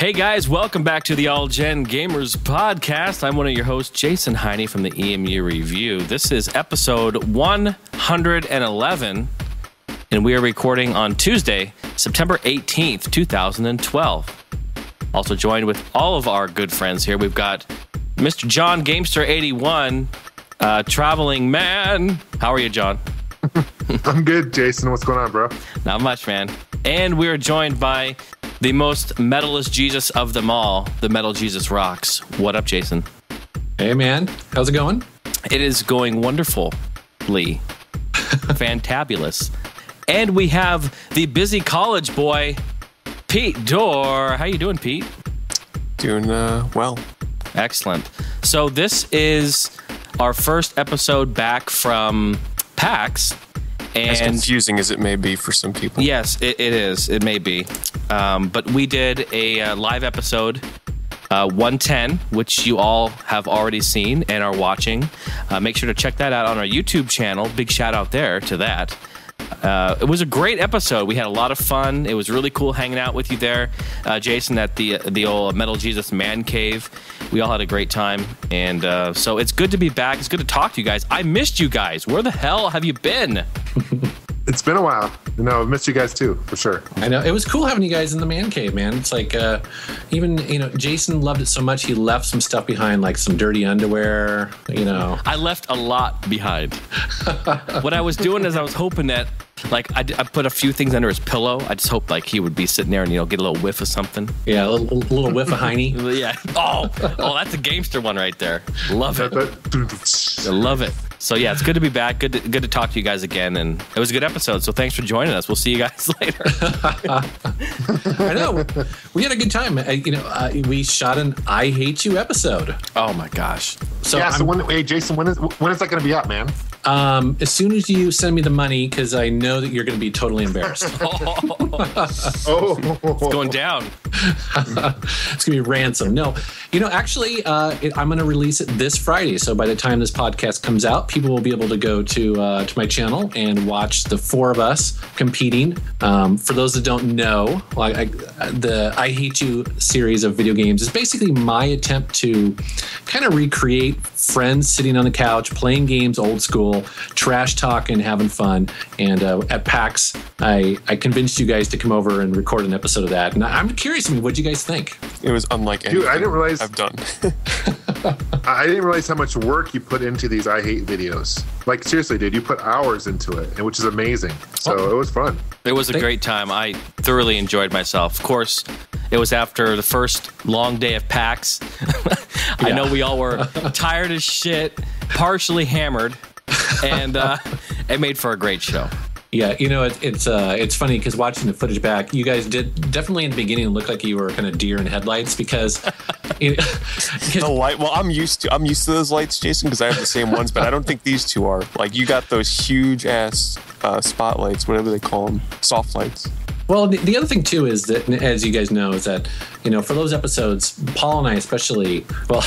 Hey guys, welcome back to the All Gen Gamers podcast. I'm one of your hosts, Jason Heine from the EMU Review. This is episode 111, and we are recording on Tuesday, September 18th, 2012. Also joined with all of our good friends here. We've got Mr. John Gamester81, traveling man. How are you, John? I'm good, Jason. What's going on, bro? Not much, man. And we are joined by the most metalist Jesus of them all, the Metal Jesus Rocks. What up, Jason? Hey, man. How's it going? It is going wonderfully. Fantabulous. And we have the busy college boy, Pete Dorr. How you doing, Pete? Doing well. Excellent. So this is our first episode back from PAX. And as confusing as it may be for some people. Yes, it is. It may be. But we did a live episode, 110, which you all have already seen and are watching. Make sure to check that out on our YouTube channel. Big shout out there to that. It was a great episode. We had a lot of fun. It was really cool hanging out with you there, Jason, at the old Metal Jesus Man Cave. We all had a great time. And so it's good to be back. It's good to talk to you guys. I missed you guys. Where the hell have you been? It's been a while. I've missed you guys too, for sure. I know. It was cool having you guys in the man cave, man. It's like, even, Jason loved it so much, he left some stuff behind, like some dirty underwear, I left a lot behind. What I was doing is I was hoping that, like, I put a few things under his pillow. I just hoped, like, he would be sitting there and, get a little whiff of something. Yeah, a little whiff of Heine. Yeah. Oh, that's a Gamester one right there. Love it. I love it. So, yeah, it's good to be back. Good to talk to you guys again. And it was a good episode. So thanks for joining us. We'll see you guys later. I know. We had a good time. We shot an I Hate You episode. Oh, my gosh. So hey, Jason, when is that going to be up, man? As soon as you send me the money, because I know that you're going to be totally embarrassed. It's going down. It's going to be ransom. No, actually, I'm going to release it this Friday. So by the time this podcast comes out, people will be able to go to my channel and watch the four of us competing. For those that don't know, the I Hate You series of video games is basically my attempt to kind of recreate friends sitting on the couch, playing games old school, trash talking, having fun. And at PAX, I convinced you guys to come over and record an episode of that. And I'm curious, what did you guys think? It was unlike anything I didn't realize I've done. I didn't realize how much work you put into these I Hate videos. Like, seriously, dude, you put hours into it, which is amazing. So it was fun. It was a great time. I thoroughly enjoyed myself. Of course, it was after the first long day of PAX. I know we all were tired as shit, partially hammered, and it made for a great show. Yeah, it's funny because watching the footage back, you guys did definitely in the beginning look like you were kind of deer in headlights because the light. Well, I'm used to those lights, Jason, because I have the same ones, but I don't think these two are. Like, you got those huge ass spotlights, whatever they call them, soft lights. Well, the other thing too is that, as you guys know, is that for those episodes, Paul and I especially Paul,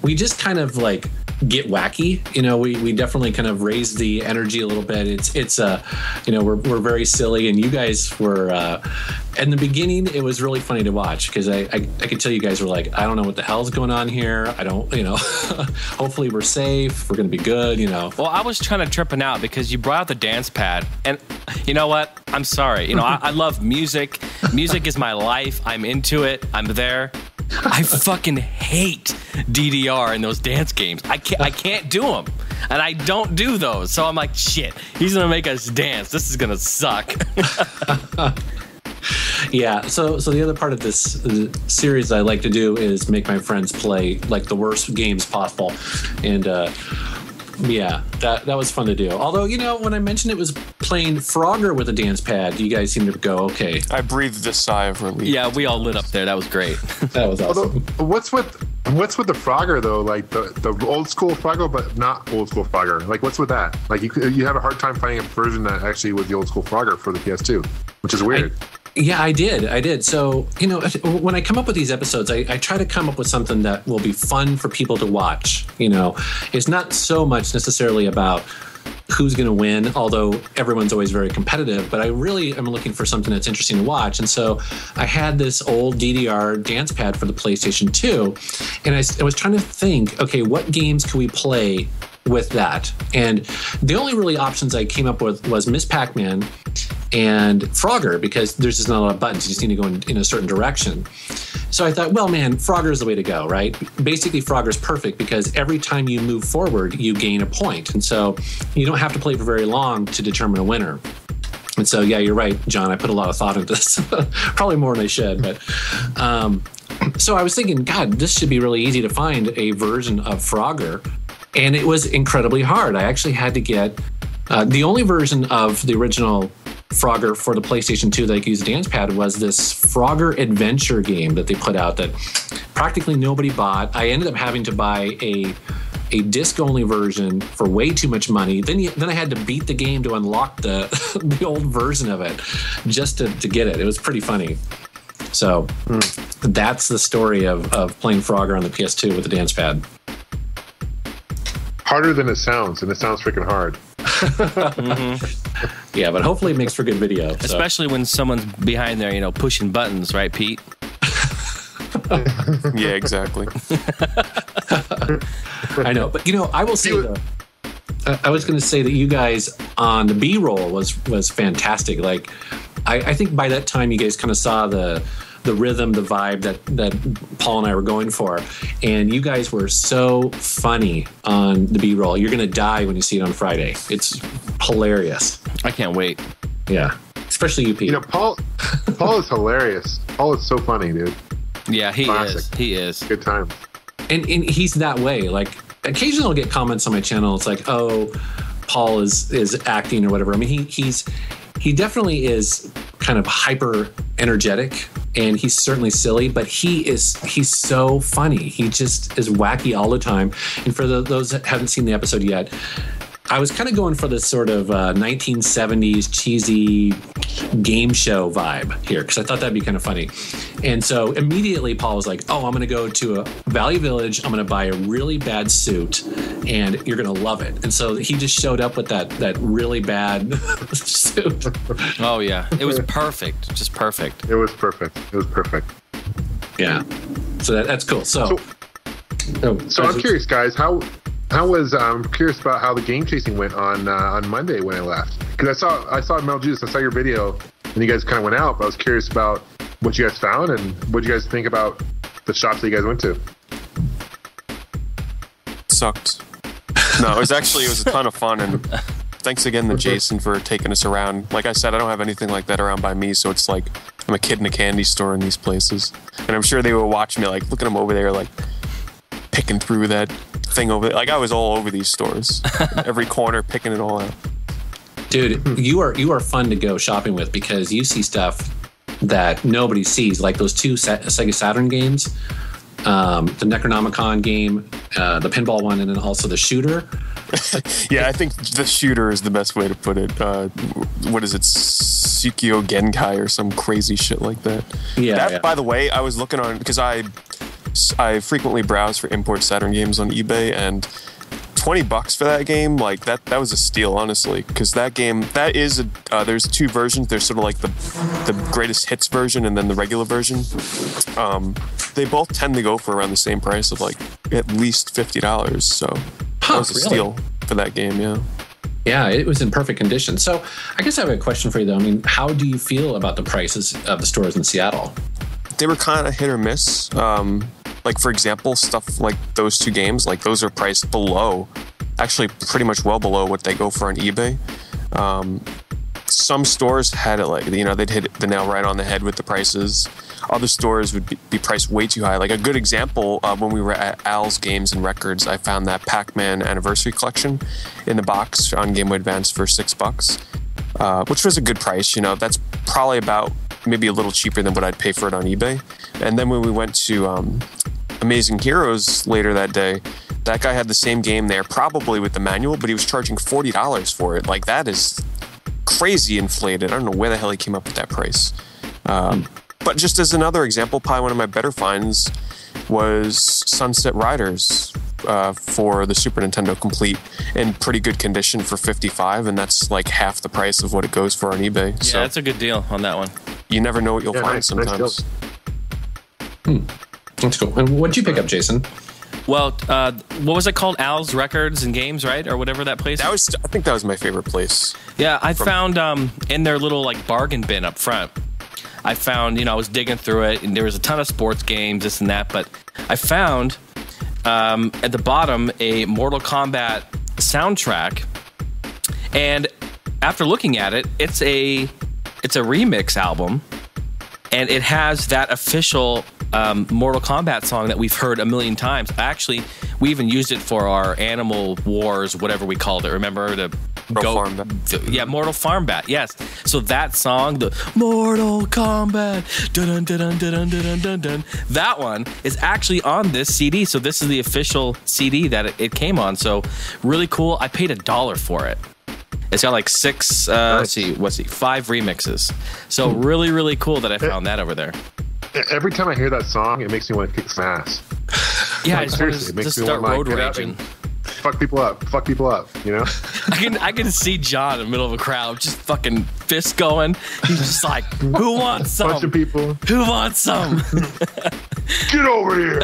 we just kind of like get wacky. We definitely kind of raise the energy a little bit. It's we're very silly, and you guys were in the beginning. It was really funny to watch because I could tell you guys were like, I don't know what the hell's going on here. I don't, hopefully we're safe. We're gonna be good. Well, I was trying to tripping out because you brought out the dance pad, and you know what? I'm sorry. I love music. Music is my life. I'm into it. I'm there. I fucking hate DDR in those dance games. I can't do them, and I don't do those. So I'm like, shit. He's gonna make us dance. This is gonna suck. Yeah. So the other part of this series I like to do is make my friends play like the worst games possible, and yeah, that was fun to do. Although, when I mentioned it was playing Frogger with a dance pad, you guys seem to go, okay. I breathed a sigh of relief. Yeah, we all lit up there. That was great. That was awesome. Although, what's with the Frogger though? Like the old school Frogger, but not old school Frogger. Like, what's with that? Like, you have a hard time finding a version that actually was the old school Frogger for the PS2, which is weird. Yeah, I did. So, when I come up with these episodes, I try to come up with something that will be fun for people to watch. It's not so much necessarily about who's going to win, although everyone's always very competitive. But I really am looking for something that's interesting to watch. And so I had this old DDR dance pad for the PlayStation 2, and I was trying to think, okay, what games can we play with that? And the only really options I came up with was Miss Pac-Man and Frogger, because there's just not a lot of buttons. You just need to go in a certain direction. So I thought, well, man, Frogger is the way to go, right? Basically, Frogger is perfect because every time you move forward, you gain a point. And so you don't have to play for very long to determine a winner. And so, yeah, you're right, John. I put a lot of thought into this, probably more than I should. But so I was thinking, God, this should be really easy to find a version of Frogger. And it was incredibly hard. I actually had to get the only version of the original Frogger for the PlayStation 2 that I could use a dance pad was this Frogger Adventure game that they put out that practically nobody bought. I ended up having to buy a disc-only version for way too much money. Then I had to beat the game to unlock the the old version of it just to get it. It was pretty funny. So that's the story of playing Frogger on the PS2 with the dance pad. Harder than it sounds, and it sounds freaking hard. Yeah, but hopefully it makes for good video. So. Especially when someone's behind there, pushing buttons, right, Pete? Yeah, exactly. I know, but I will say though, I was going to say that you guys on the B-roll was fantastic. Like, I think by that time you guys kind of saw the rhythm, the vibe that Paul and I were going for, and you guys were so funny on the B-roll. You're going to die when you see it on Friday. It's hilarious. I can't wait. Yeah, especially you, Pete. Paul is hilarious. Paul is so funny, dude. Yeah, he Classic. is. He is. Good time. And he's that way. Like, occasionally I'll get comments on my channel. It's like, oh, Paul is acting or whatever. I mean, he definitely is kind of hyper energetic, and he's certainly silly, but he's so funny. He just is wacky all the time. And for those that haven't seen the episode yet, I was kind of going for this sort of 1970s cheesy game show vibe here because I thought that'd be kind of funny. And so immediately Paul was like, oh, I'm going to go to a Value Village. I'm going to buy a really bad suit and you're going to love it. And so he just showed up with that really bad suit. Oh, yeah. It was perfect. Just perfect. It was perfect. Yeah. So that's cool. So I'm curious, guys, how was I'm curious about how the game chasing went on Monday when I left, because I saw Metal Judas. I saw your video and you guys kind of went out, but I was curious about what you guys found and what you guys think about the shops that you guys went to. Sucked. No, it was a ton of fun, and thanks again to Jason for taking us around. Like I said, I don't have anything like that around by me, so it's like I'm a kid in a candy store in these places, and I'm sure they would watch me like, look at him over there, like picking through that thing over there. Like I was all over these stores, every corner, picking it all out. Dude, you are fun to go shopping with because you see stuff that nobody sees, like those two Sega Saturn games, the Necronomicon game, the pinball one, and then also the shooter. Yeah, I think the shooter is the best way to put it. What is it? Tsukio Genkai or some crazy shit like that. Yeah. By the way, I was looking on, because I frequently browse for import Saturn games on eBay, and $20 for that game, like that was a steal, honestly, because that game, that is there's two versions. There's sort of like the greatest hits version and then the regular version. They both tend to go for around the same price of like at least $50. So that was a steal for that game. Yeah, it was in perfect condition. So I guess I have a question for you though. I mean, how do you feel about the prices of the stores in Seattle? They were kind of hit or miss. Like, for example, stuff like those two games, like those are priced below, actually pretty much well below what they go for on eBay. Some stores had it like, they'd hit the nail right on the head with the prices. Other stores would be priced way too high. Like a good example, when we were at Al's Games and Records, I found that Pac-Man Anniversary Collection in the box on Game Boy Advance for $6, which was a good price. That's probably about maybe a little cheaper than what I'd pay for it on eBay. And then when we went to Amazing Heroes later that day, that guy had the same game there, probably with the manual, but he was charging $40 for it. Like, that is crazy inflated. I don't know where the hell he came up with that price. But just as another example, probably one of my better finds was Sunset Riders for the Super Nintendo complete in pretty good condition for $55, and that's like half the price of what it goes for on eBay. Yeah, so that's a good deal on that one. You never know what you'll find sometimes. That's cool. And what'd you pick up, Jason? Well, what was it called? Al's Records and Games, right? Or whatever that place was. I think that was my favorite place. Yeah, I found in their little like bargain bin up front, I found, I was digging through it, and there was a ton of sports games, this and that, but I found at the bottom a Mortal Kombat soundtrack, and after looking at it, it's a remix album, and it has that official Mortal Kombat song that we've heard a million times. Actually, we even used it for our Animal Wars, whatever we called it. Remember the Mortal Farmbat. Yes. So that song, the Mortal Kombat, dun dun dun dun dun dun dun, that one is actually on this CD. So this is the official CD that it came on. So really cool. I paid $1 for it. It's got like 5 remixes. So really, really cool that I found that over there. Every time I hear that song, it makes me want to kick some ass. Yeah, like, seriously, it makes me start road raging. Fuck people up, I can see John in the middle of a crowd, just fucking fist going. He's just like, who wants some? Bunch of people. Who wants some? Get over here.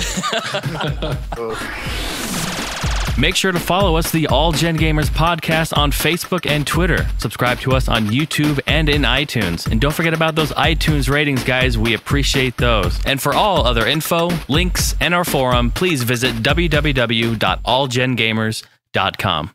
Make sure to follow us, the All Gen Gamers podcast, on Facebook and Twitter. Subscribe to us on YouTube and in iTunes. And don't forget about those iTunes ratings, guys. We appreciate those. And for all other info, links, and our forum, please visit www.allgengamers.com.